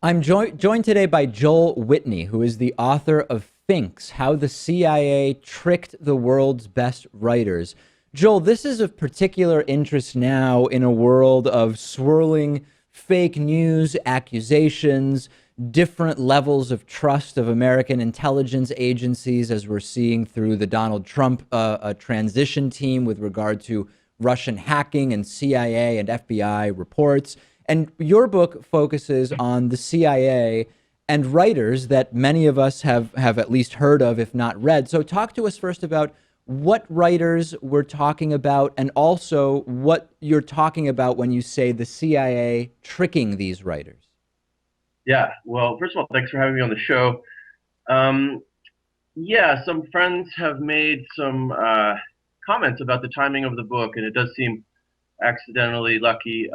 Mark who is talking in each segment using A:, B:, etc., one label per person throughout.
A: I'm joined today by Joel Whitney, who is the author of Finks, How the CIA Tricked the World's Best Writers. Joel, this is of particular interest now in a world of swirling fake news, accusations, different levels of trust of American intelligence agencies, as we're seeing through the Donald Trump transition team with regard to Russian hacking and CIA and FBI reports. And your book focuses on the CIA and writers that many of us have at least heard of, if not read. So talk to us first about what writers we're talking about and also what you're talking about when you say the CIA tricking these writers.
B: Yeah, well, first of all, thanks for having me on the show. Um, yeah, some friends have made some comments about the timing of the book, and it does seem accidentally lucky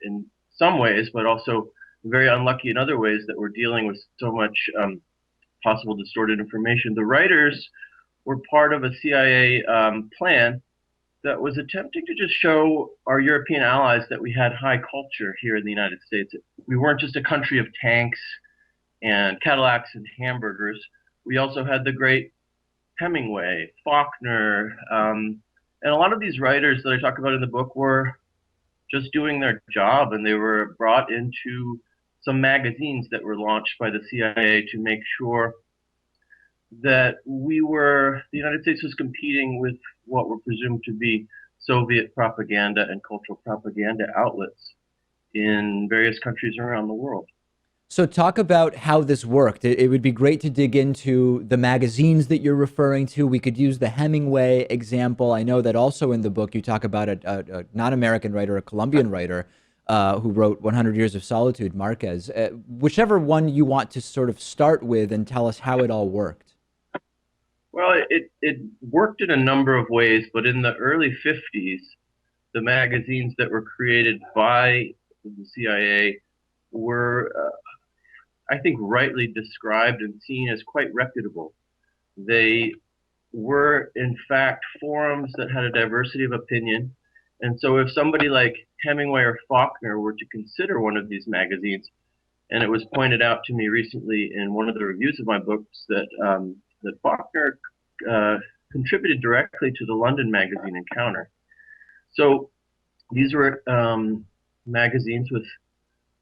B: in some ways, but also very unlucky in other ways that we're dealing with so much possible distorted information. The writers were part of a CIA plan that was attempting to just show our European allies that we had high culture here in the United States. We weren't just a country of tanks and Cadillacs and hamburgers. We also had the great Hemingway, Faulkner, and a lot of these writers that I talk about in the book were just doing their job, and they were brought into some magazines that were launched by the CIA to make sure that the United States was competing with what were presumed to be Soviet propaganda and cultural propaganda outlets in various countries around the world.
A: So talk about how this worked. It would be great to dig into the magazines that you're referring to. We could use the Hemingway example. I know that also in the book you talk about a non-American writer, a Colombian writer, who wrote 100 Years of Solitude, Marquez. Whichever one you want to sort of start with and tell us how it all worked.
B: Well, it worked in a number of ways, but in the early 50s, the magazines that were created by the CIA were, I think, rightly described and seen as quite reputable. They were, in fact, forums that had a diversity of opinion. And so if somebody like Hemingway or Faulkner were to consider one of these magazines, and it was pointed out to me recently in one of the reviews of my books that Faulkner uh, contributed directly to the London magazine Encounter. So these were magazines with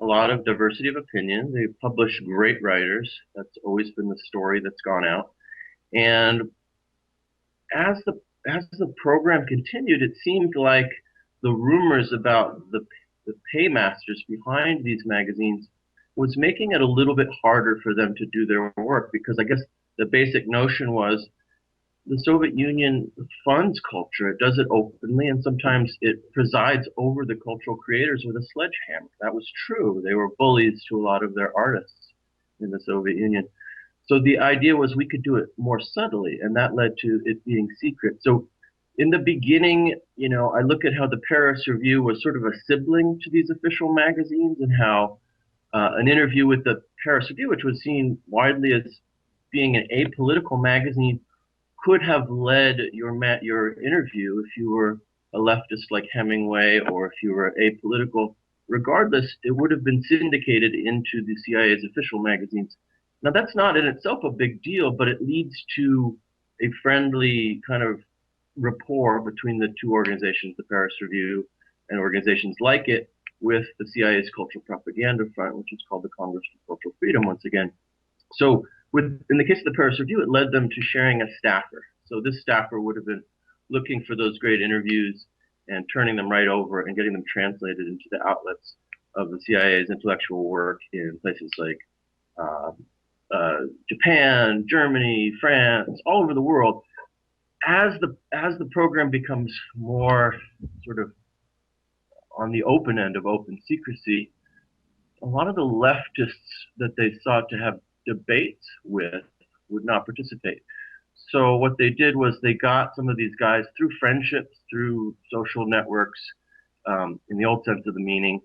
B: a lot of diversity of opinion. They publish great writers. That's always been the story that's gone out. And as the program continued, it seemed like the rumors about the paymasters behind these magazines was making it a little bit harder for them to do their work, because I guess the basic notion was the Soviet Union funds culture. It does it openly, and sometimes it presides over the cultural creators with a sledgehammer. That was true. They were bullies to a lot of their artists in the Soviet Union. So the idea was we could do it more subtly, and that led to it being secret. So in the beginning, I look at how the Paris Review was sort of a sibling to these official magazines, and how an interview with the Paris Review, which was seen widely as being an apolitical magazine, could have led your interview if you were a leftist like Hemingway, or if you were apolitical. Regardless, it would have been syndicated into the CIA's official magazines. Now, that's not in itself a big deal, but it leads to a friendly kind of rapport between the two organizations, the Paris Review and organizations like it, with the CIA's Cultural Propaganda Front, which is called the Congress for Cultural Freedom once again. So in the case of the Paris Review, it led them to sharing a staffer. So this staffer would have been looking for those great interviews and turning them right over and getting them translated into the outlets of the CIA's intellectual work in places like uh, Japan, Germany, France, all over the world. As the program becomes more sort of on the open end of open secrecy, a lot of the leftists that they sought to have debates with would not participate. So what they did was they got some of these guys through friendships, through social networks, in the old sense of the meaning,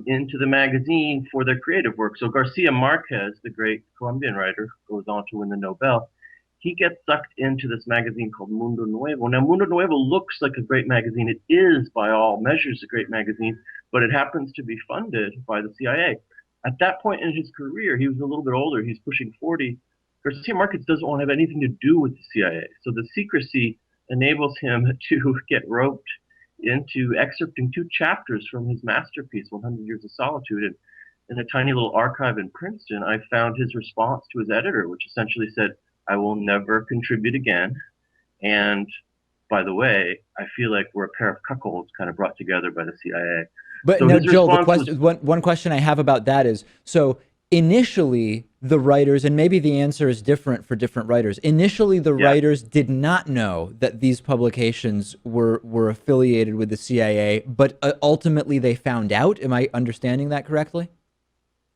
B: into the magazine for their creative work. So Garcia Marquez, the great Colombian writer, goes on to win the Nobel. He gets sucked into this magazine called Mundo Nuevo. Now, Mundo Nuevo looks like a great magazine. It is, by all measures, a great magazine, but it happens to be funded by the CIA. At that point in his career, he was a little bit older. He's pushing 40. Garcia Marquez doesn't want to have anything to do with the CIA. So the secrecy enables him to get roped into excerpting 2 chapters from his masterpiece, 100 Years of Solitude. And in a tiny little archive in Princeton, I found his response to his editor, which essentially said, I will never contribute again. And by the way, I feel like we're a pair of cuckolds kind of brought together by the CIA.
A: But
B: So
A: no,
B: his
A: Joel, the
B: response was,
A: question, one question I have about that is, so initially the writers, and maybe the answer is different for different writers. Initially, the
B: yeah,
A: writers did not know that these publications were affiliated with the CIA, but ultimately they found out. Am I understanding that correctly?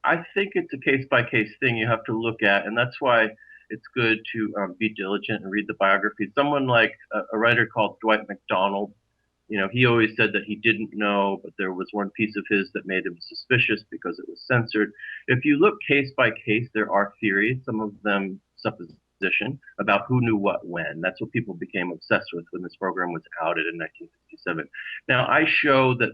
B: I think it's a case by case thing you have to look at, and that's why it's good to be diligent and read the biography. Someone like a writer called Dwight MacDonald, he always said that he didn't know, but there was one piece of his that made him suspicious because it was censored. If you look case by case, there are theories, some of them supposition, about who knew what when. That's what people became obsessed with when this program was outed in 1967. Now, I show that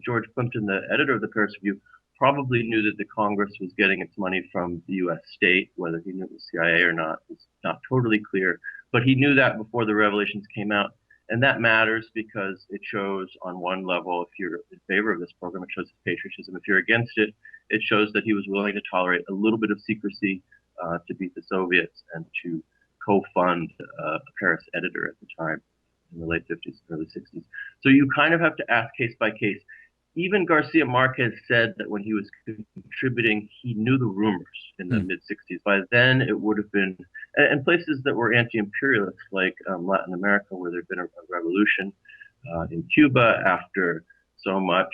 B: George Plimpton, the editor of the Paris Review, probably knew that the Congress was getting its money from the U.S. state. Whether he knew it was CIA or not is not totally clear, but he knew that before the revelations came out. And that matters because it shows on one level, if you're in favor of this program, it shows his patriotism. If you're against it, it shows that he was willing to tolerate a little bit of secrecy to beat the Soviets and to co-fund a Paris editor at the time in the late 50s, early 60s. So you kind of have to ask case by case. Even Garcia Marquez said that when he was contributing, he knew the rumors in the mid 60s. By then, it would have been, and places that were anti-imperialist, like Latin America, where there'd been a revolution, in Cuba after so much,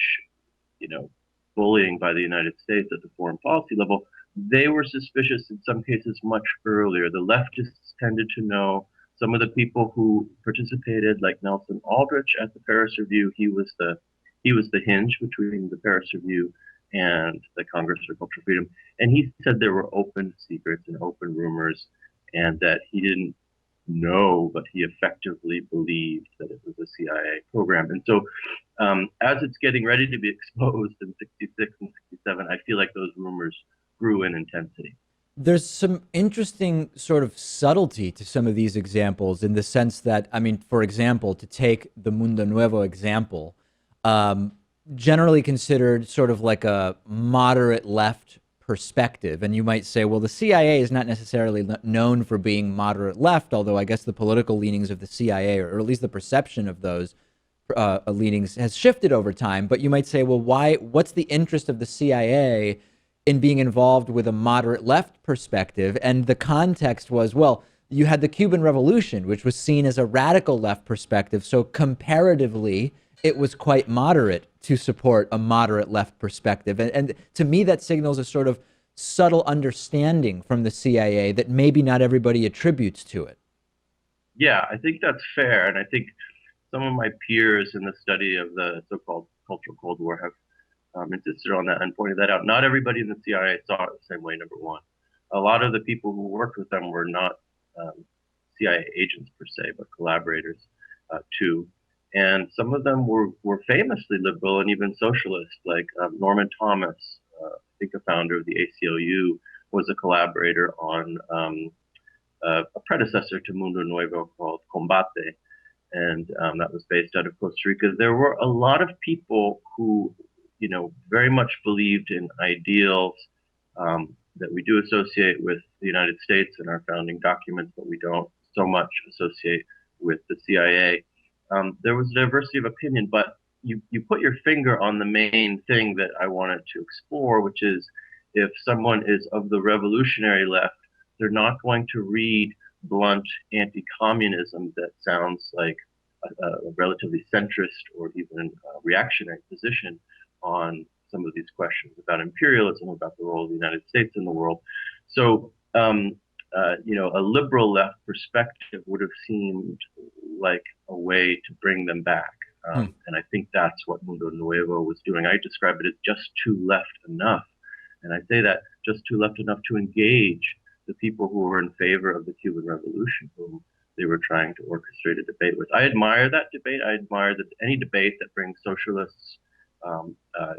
B: bullying by the United States at the foreign policy level, they were suspicious in some cases much earlier. The leftists tended to know. Some of the people who participated, like Nelson Aldrich at the Paris Review, he was the hinge between the Paris Review and the Congress for Cultural Freedom. And he said there were open secrets and open rumors, and that he didn't know, but he effectively believed that it was a CIA program. And so as it's getting ready to be exposed in 66 and 67, I feel like those rumors grew in intensity.
A: There's some interesting sort of subtlety to some of these examples in the sense that, I mean, for example, to take the Mundo Nuevo example, generally considered sort of like a moderate left perspective. And you might say, well, the CIA is not necessarily known for being moderate left, although I guess the political leanings of the CIA, or at least the perception of those leanings, has shifted over time. But you might say, well, what's the interest of the CIA in being involved with a moderate left perspective? And the context was, well, you had the Cuban Revolution, which was seen as a radical left perspective. So comparatively, it was quite moderate to support a moderate left perspective. And to me, that signals a sort of subtle understanding from the CIA that maybe not everybody attributes to it.
B: Yeah, I think that's fair. And I think some of my peers in the study of the so-called cultural Cold War have insisted on that and pointed that out. Not everybody in the CIA saw it the same way, number one. A lot of the people who worked with them were not CIA agents per se, but collaborators too. And some of them were famously liberal and even socialist, like Norman Thomas, I think a founder of the ACLU, was a collaborator on a predecessor to Mundo Nuevo called Combate, and that was based out of Costa Rica. There were a lot of people who, very much believed in ideals that we do associate with the United States in our founding documents, but we don't so much associate with the CIA. There was a diversity of opinion, but you put your finger on the main thing that I wanted to explore, which is if someone is of the revolutionary left, they're not going to read blunt anti-communism that sounds like a relatively centrist or even reactionary position on some of these questions about imperialism, about the role of the United States in the world. So, a liberal left perspective would have seemed like a way to bring them back. And I think that's what Mundo Nuevo was doing. I describe it as just too left enough. And I say that just too left enough to engage the people who were in favor of the Cuban Revolution, whom they were trying to orchestrate a debate with. I admire that debate. I admire any debate that brings socialists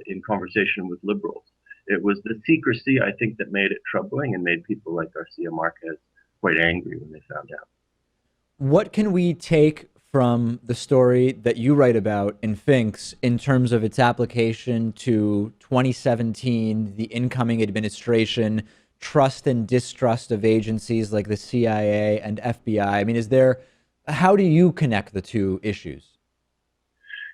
B: in conversation with liberals. It was the secrecy, I think, that made it troubling and made people like Garcia Marquez quite angry when they found out.
A: What can we take from the story that you write about in Finks in terms of its application to 2017, the incoming administration, trust and distrust of agencies like the CIA and FBI? I mean, how do you connect the two issues?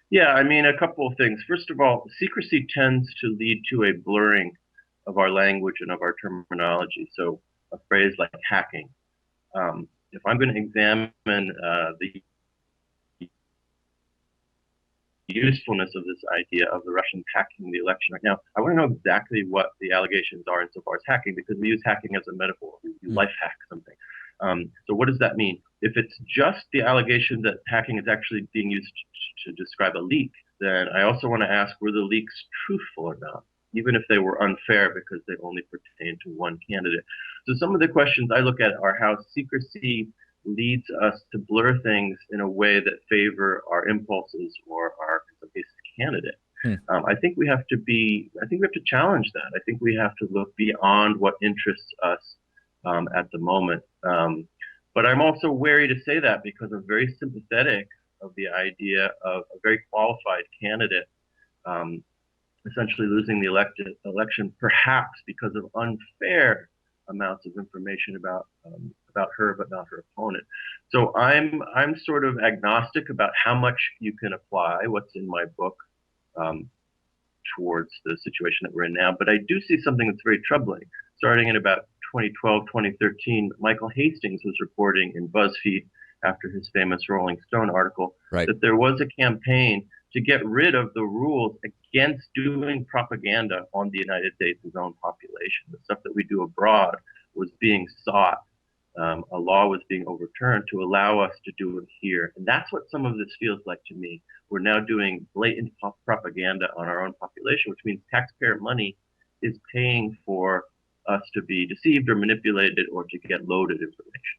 B: Yeah, I mean, a couple of things. First of all, secrecy tends to lead to a blurring of our language and of our terminology. So, a phrase like hacking. If I'm going to examine the usefulness of this idea of the Russians hacking the election right now, I want to know exactly what the allegations are insofar as hacking, because we use hacking as a metaphor. We life hack something. So what does that mean? If it's just the allegation that hacking is actually being used to describe a leak, then I also want to ask, were the leaks truthful or not, even if they were unfair because they only pertain to one candidate? So some of the questions I look at are how secrecy leads us to blur things in a way that favor our impulses or our, in some cases, candidate. I think we have to challenge that. I think we have to look beyond what interests us at the moment. But I'm also wary to say that because I'm very sympathetic of the idea of a very qualified candidate essentially losing the election, perhaps because of unfair amounts of information about her, but not her opponent. So I'm sort of agnostic about how much you can apply what's in my book towards the situation that we're in now. But I do see something that's very troubling. Starting in about 2012, 2013, Michael Hastings was reporting in BuzzFeed after his famous Rolling Stone article that there was a campaign to get rid of the rules against doing propaganda on the United States' own population. The stuff that we do abroad was being sought. A law was being overturned to allow us to do it here. And that's what some of this feels like to me. We're now doing blatant propaganda on our own population, which means taxpayer money is paying for us to be deceived or manipulated or to get loaded information.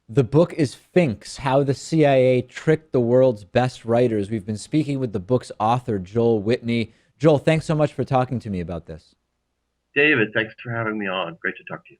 A: The book is Finks, How the CIA Tricked the World's Best Writers. We've been speaking with the book's author, Joel Whitney. Joel, thanks so much for talking to me about this.
B: David, thanks for having me on. Great to talk to you.